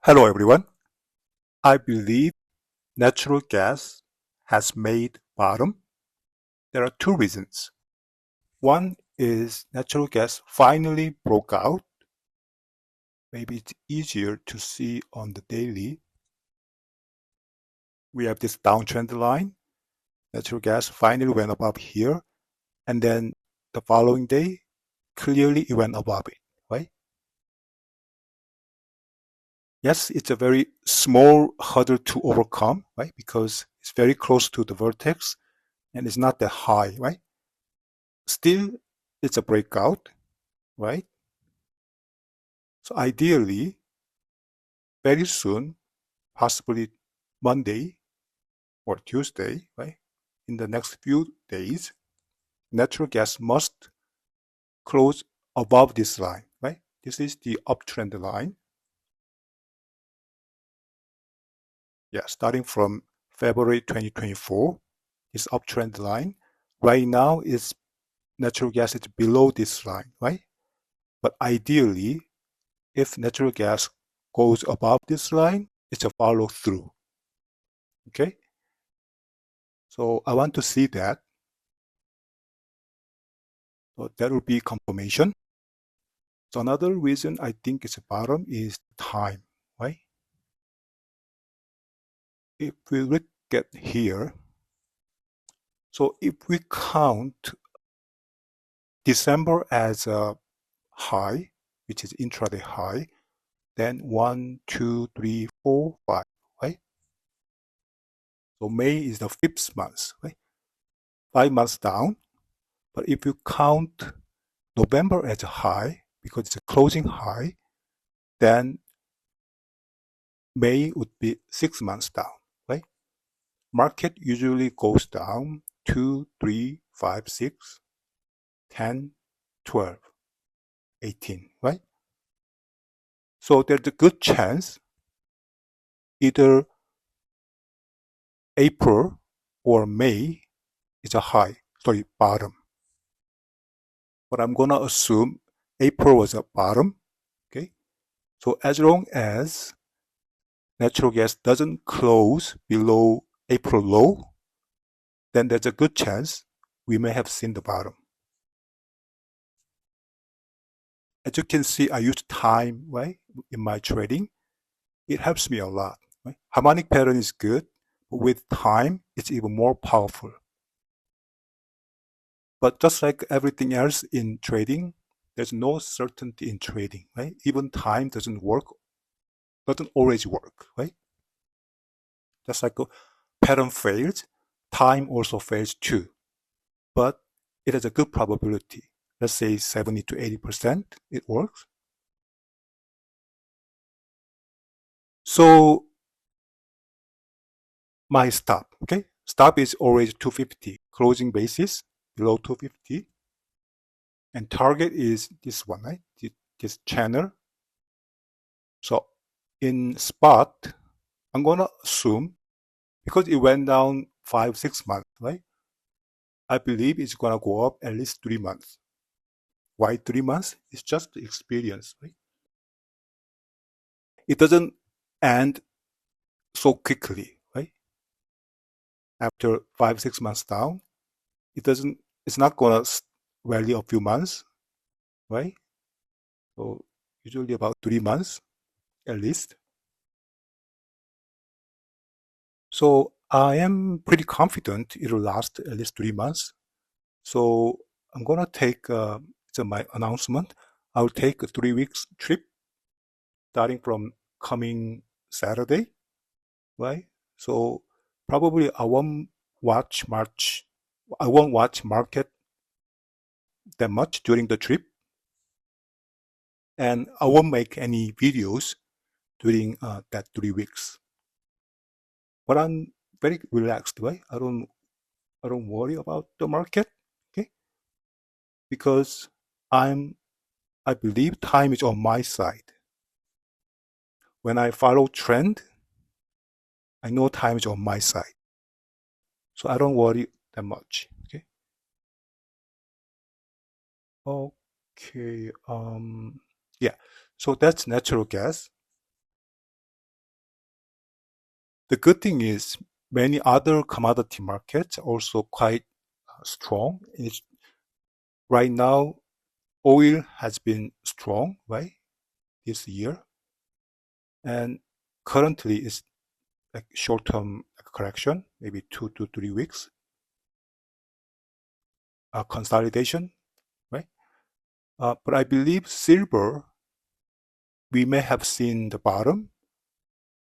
Hello everyone. I believe natural gas has made bottom. There are two reasons. One is natural gas finally broke out. Maybe it's easier to see on the daily. We have this downtrend line. Natural gas finally went above here, and then the following day, clearly it went above it, right? Yes, it's a very small hurdle to overcome, right? Because it's very close to the vertex and it's not that high, right? Still, it's a breakout, right? So ideally, very soon, possibly Monday or Tuesday, right? In the next few days, natural gas must close above this line, right? This is the uptrend line. Yeah, starting from February 2024, this uptrend line. Right now is natural gas is below this line, right? But ideally, if natural gas goes above this line, it's a follow through. Okay? So I want to see that. So that will be confirmation. So another reason I think it's a bottom is time, right? If we look at here, so if we count December as a high, which is intraday high, then 1, 2, 3, 4, 5, right? So May is the fifth month, right? 5 months down. But if you count November as a high, because it's a closing high, then May would be 6 months down, right? Market usually goes down 2, 3, 5, 6, 10, 12, 18, right? So there's a good chance either April or May is a high, sorry, bottom. But I'm gonna assume April was a bottom, okay? So as long as natural gas doesn't close below April low, then there's a good chance we may have seen the bottom. As you can see, I use time, right, in my trading. It helps me a lot, right? Harmonic pattern is good, but with time, it's even more powerful. But just like everything else in trading, there's no certainty in trading, right? Even time doesn't always work, right? Just like a pattern fails, time also fails too. But it has a good probability. Let's say 70 to 80% it works. So my stop, okay? Stop is always 250, closing basis below 250. And target is this one, right? This channel. So in spot, I'm gonna assume because it went down 5, 6 months, right? I believe it's gonna go up at least 3 months. Why 3 months? It's just the experience, right? It doesn't end so quickly, right? After 5, 6 months down, it's not gonna rally a few months, right? So usually about 3 months at least. So I am pretty confident it'll last at least 3 months. So I'm gonna take it's my announcement. I'll take a 3 weeks trip starting from coming Saturday, right? So probably watch March. I won't watch market that much during the trip, and I won't make any videos during that 3 weeks. But I'm very relaxed, right? I don't worry about the market, okay? Because I believe time is on my side. When I follow trend, I know time is on my side. So I don't worry that much. Okay. Okay. Yeah. So that's natural gas. The good thing is many other commodity markets are also quite strong. Right now, oil has been strong, right, this year, and currently it's like short-term correction, maybe 2 to 3 weeks, consolidation, right? But I believe silver, we may have seen the bottom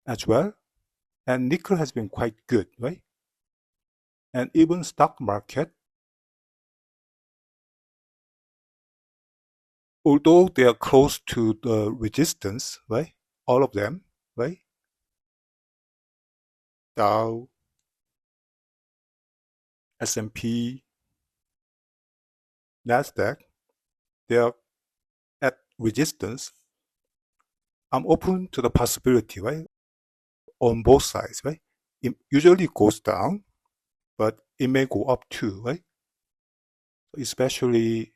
as well, and nickel has been quite good, right? And even stock market, although they are close to the resistance, right? All of them, right? Dow, S&P, Nasdaq, they are at resistance. I'm open to the possibility, right? On both sides, right? It usually goes down, but it may go up too, right? Especially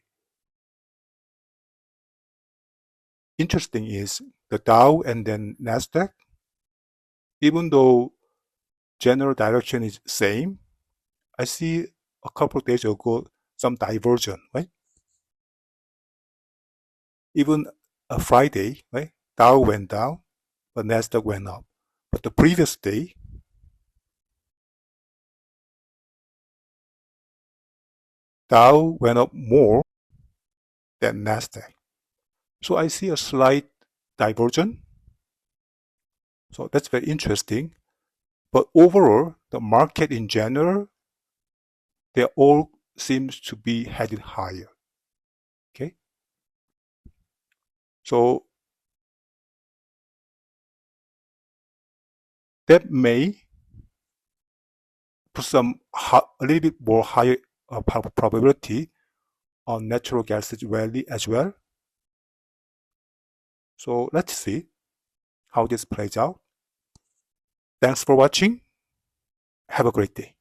interesting is the Dow and then Nasdaq, even though general direction is same, I see a couple of days ago some diversion, right? Even a Friday, right? Dow went down, but Nasdaq went up. But the previous day, Dow went up more than Nasdaq. So I see a slight diversion. So that's very interesting. But overall, the market in general, they all seems to be heading higher. Okay. So that may put a little bit more higher probability on natural gas's rally as well. So let's see how this plays out. Thanks for watching. Have a great day.